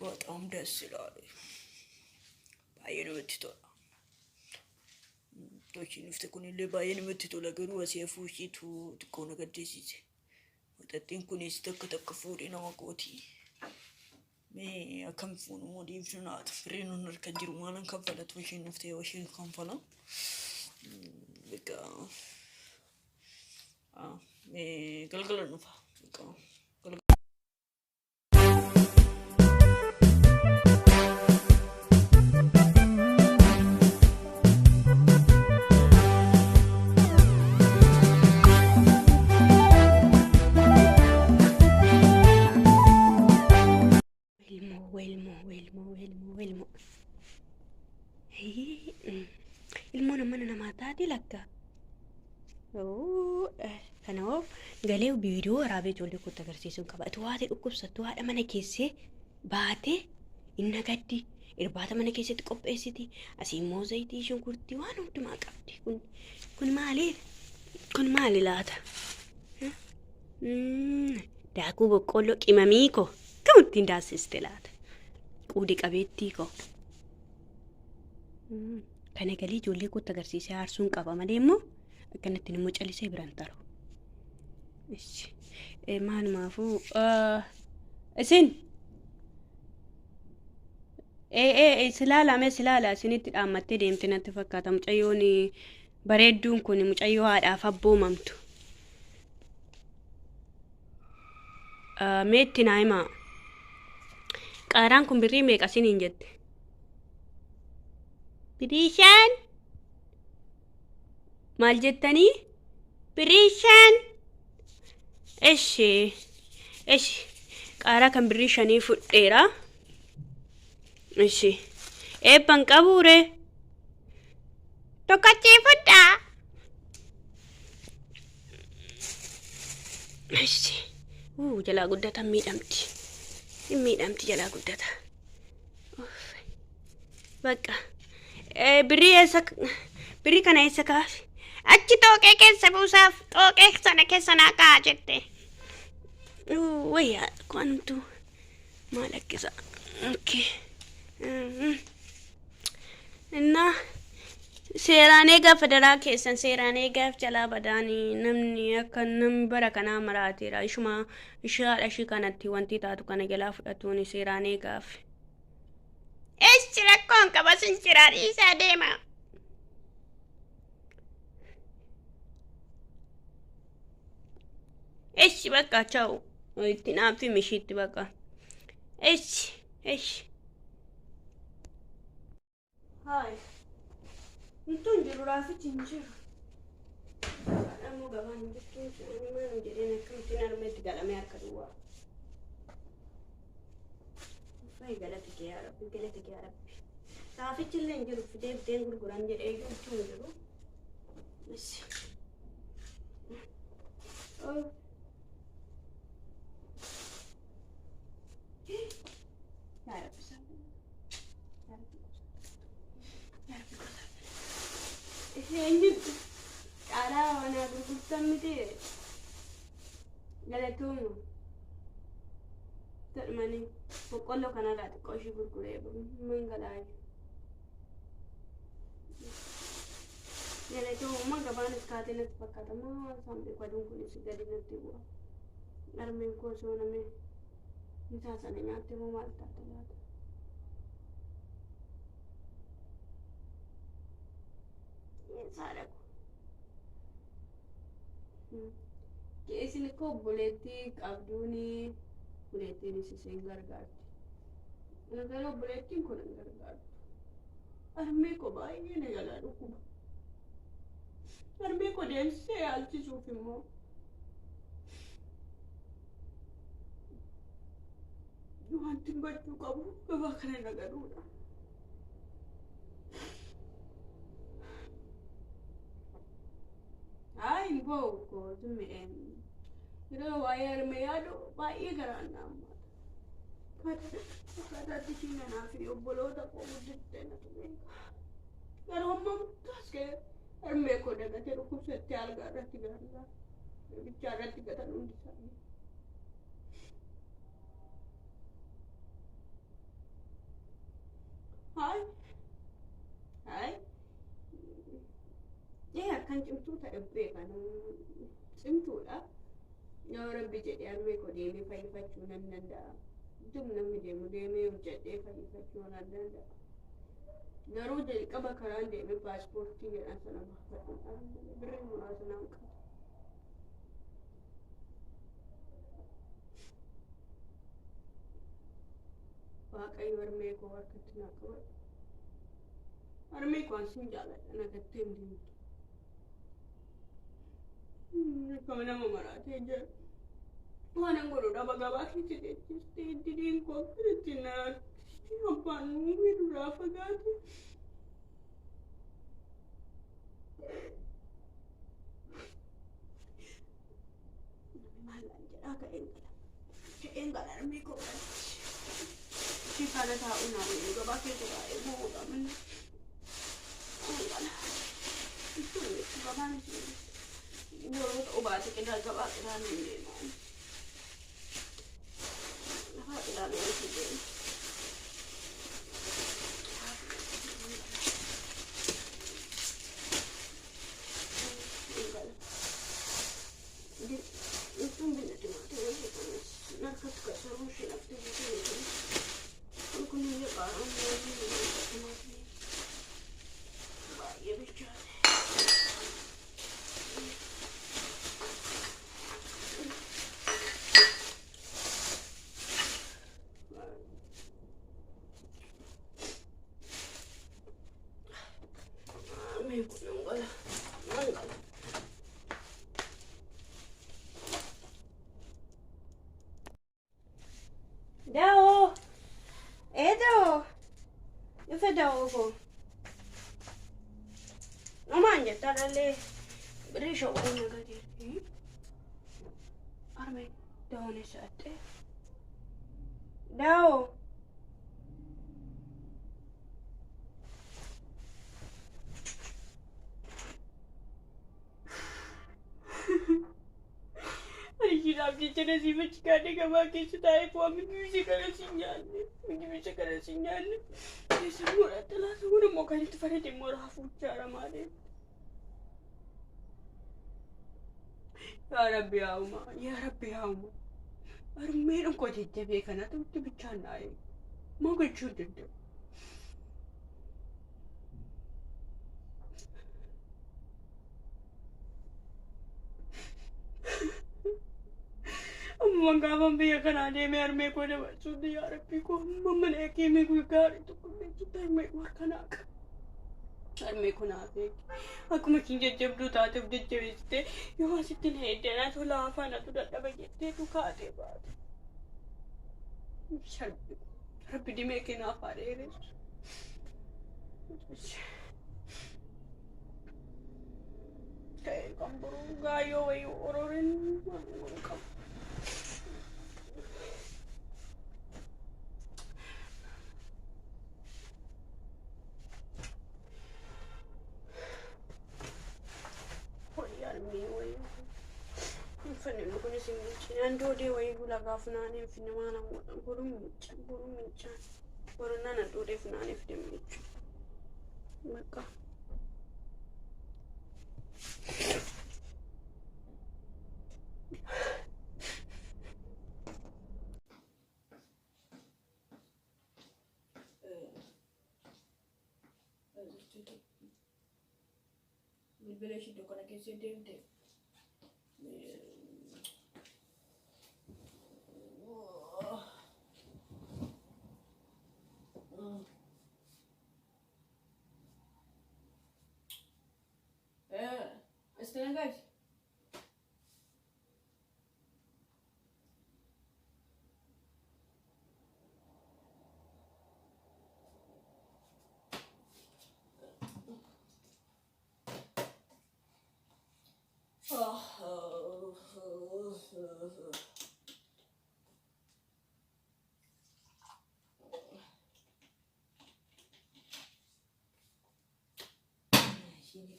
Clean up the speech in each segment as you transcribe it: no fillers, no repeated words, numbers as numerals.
በጣም ደስ ይላል። ባየን ወጥቶ ቶችን ውስጥ ኩኒሌ ባየን ወጥቶ ለገሩ ወሲፉ ሺቱ ትኮነ ገደሲስ ወጠጤን ኩኒስ ተከተከፉሪ ነው ቆቲ akkam fuunu moodiif naata fireen harka jiru maalan kaffalatu isheen dhuftee isheen kanfala galgala dhufa ilmoo nama maataati lakka kanaaf galee viidiyoo waraabee ijoollee kootti agarsiisuun qaba. Itti waatee dhukkubsattuu haadha mana keessee baatee inni gaddi irbaata mana keessatti qopheessiti. Asii immoo zayitii shunkurtii waan hundumaa qabdi. Kun maaliif? Kun maali laata? Daakuu boqqolloo qimamii koo kam ittiin daasiste laata? Quudi qabeettii koo. Kana galii ijoollee kootti agarsiisee aarsuun qaba malee immoo akkanatti immoo callisee biraan taru. Maalumaafuu isin silaala isinitti dhaammattee deemte natti fakkaata. Mucayyoon bareedduun kun mucayyoo haadhaaf abboomamtu. Meetti naa himaa. Qaaraan kun birrii meeqa isiniin jette? Birishaan maal jettanii? Birishaan eshi qaaraa kan birrii 5 fudheera. Eshi eebban qabuure tokkochii fudhaa. Eshi jalaa guddata miidhamti jalaa guddata. Bakka birrii kana eessa kaase? Achi xooqee keessa buusaaf xooqee sana keessa naa kaa jette. Wayyaa kwantu maal akkisa? Okay. Innaa seeraan eegaa federaa keessan seeraan eegaaf jalaa badaanii namni akka namni bara kanaa maraateera. Ishaadha ishii kanatti wanti taatu kana jalaa fudhatuun seeraan eegaaf. Echi rakkoon qaba sinchiraa dhiisaa deema. Echi bakka cha'u itti naaffi mishiitti bakka. Echi. Hai. Ntuun jiru raafichi hin jiru. Ammoo gabaan jechuun maal jedheen akkamitti narmeetti galamee harka duwwaa. Galata kee yaa Rabbi. Raafichi illee hin jiru fidee biteen gurguran jedhee jechuun hin jiru. Eenyutu caalaa wanaa gurgurtan miti galatuuma tolmanii boqqolloo kanarraa xiqqoo ishii gurguree mangalaayu galatuuma gabaan iskaatee natti fakkaata maa saambii kwaduun kunis gadi natti bu'a dharmeen koo soonamee misaa sana nyaattee moo maal taate laata? Saadaku. Isin koo obboleettii qabduuni obboleettiin isiseen gargaarti. Nagaan obboleettiin kun hin gargaartu. Harmee koo baay'ee na jalaa dhukkuba. Harmee koo deemsisee yaalchisuuf immoo wanti gochuu qabu gabaa kana nagaduudha. Ay, poco, tu me pero vaya me yado, vaya garana. Kata tichina na fiyo bolota ko mudite na tume. Pero mamma taske arme ko daga teru ku sette alga ratti garana. Bichara ratti gata nundi sa. kan cimtuu ta'e beekan cimtuudha. Yoo rabbi jedhee harmee koo deemee fayyifachuu nan danda'a. Dum namni deemee hojjedhee fayyifachuu nan danda'a. Garuu jalqaba karaan deemee paaspoortii jedhan sana baafadhuudhaan birrii muraasa naan qaba. Waaqayyo harmee koo harkatti naa qabadhu. Harmee koo ansin jaaladha nagattee hin deemtu. Akkama nama maraatee jira. Waan an godhuudha bagabaa keessa jechuustee diriin koo itti naraatti abbaan nuumii duraa fagaate. Maalaan jedhaa ka'een gala harmee koo gala. Ishee kana taa'u naannoo gabaa keessa baay'ee bu'uudha manni. Gala. Itti gabaan ishee. Yeroo ta'u baate qindaal gabaa qindaal hin deemaa. Lafaa qindaal hin deemu. Ittuun binna diimaatee wajjin kanas narkatti kasaruu ishee laftee jirti. Kun illee qaaraan baay'ee baay'ee bilchaate. Dao, Edo, io fai dopo. Non mangia, sta lì. Briscio una cadere. Arme, Dao ne sette. Dao. Jechuudha si faccikaadhe gabaa keessa taa'ee fo'aa migibisa kana sinyaallee migibisa kana sinyaallee keessa muraatti laata kun immoo kan itti fayyade immoo raafuu jaaramaa deema. Yaa Rabbi haa'uma harmeen koo jajjabee kana ta'utti bichaan naa'ee moo gochuu danda'u. Manggavan biya kanane me arme ko na sudi arapi ko mamman eki me ko gari to ko me tutar me war kanak arme ko na be aku me kinje jabdu ta te jeviste yo asitin hede na to lafa na to dadda bagette to kaate baat shar rabbi di me ke na pare re kay kamburu gayo way ororin kam Fanno con i semplici, ando de way gula gafnane finne mana borum mincha boronna na do de finane finne mincha maka Bilbileshi to kana kese demte Estranho, guys.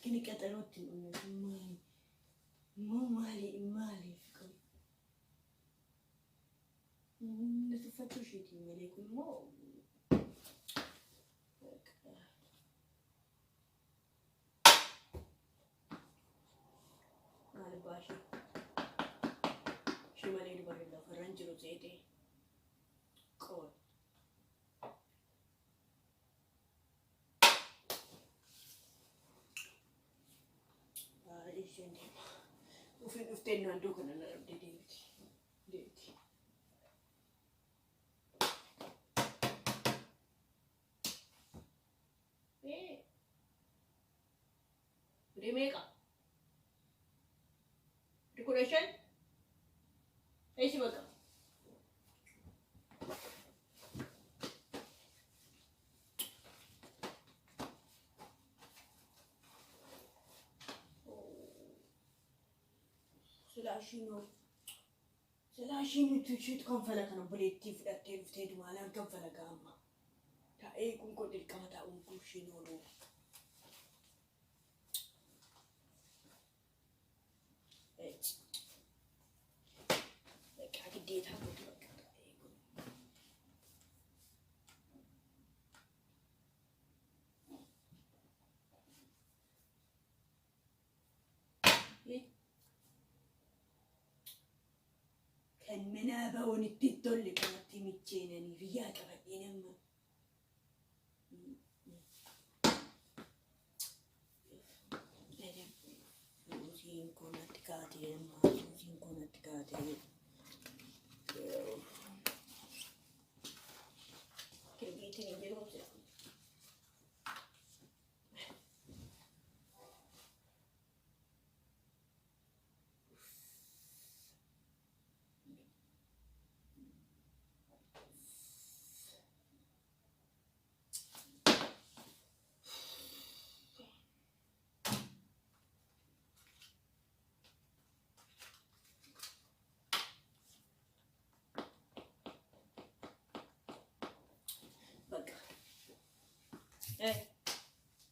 Kini katarotti mali fico ne tu faccio usciti me le qui mo isheen deema. Ofiin dhuftee naannoo kana na dhabdee deemti. Meeqa? Decoration? Eessi bakka? Silaashiin nuti isheetu kan falakan obboleettii fudhattee dhuftee dumaalaan kan falakaa amma. Taa'ee kun koo dirqama taa'uun kun isheen ooluu. ግዴታ ከመናባውን ትቶል ከመት ሚቼነን ሪያ ቀበዴነማ ሩዚን ኮነት ካቴን ሩዚን ኮነት ካቴን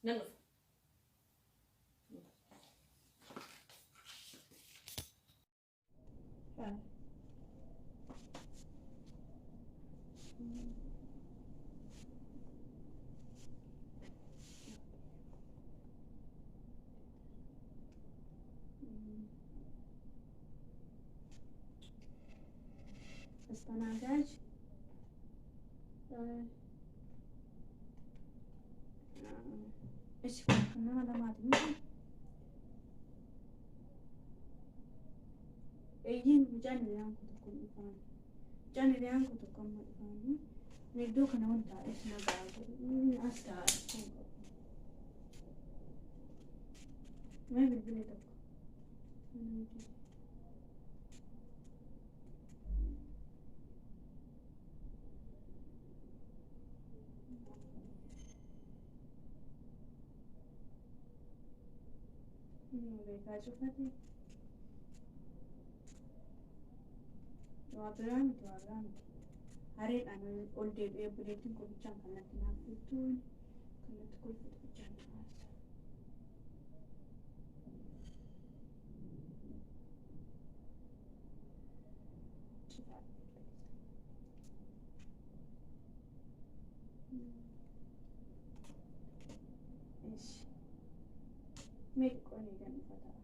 No. Estanagas. ايش كنا ما ادري ايين جاني يانكو تكون فان جاني يانكو تكون فان نيدو كنا وانت ايش نبغى استا ما بيبني تك شوفاتي وابرام هارين أنا أولدي بيبريتين كل جام كنا تنافسون كنا تقول في جام إيش ميك قولي جام فتاة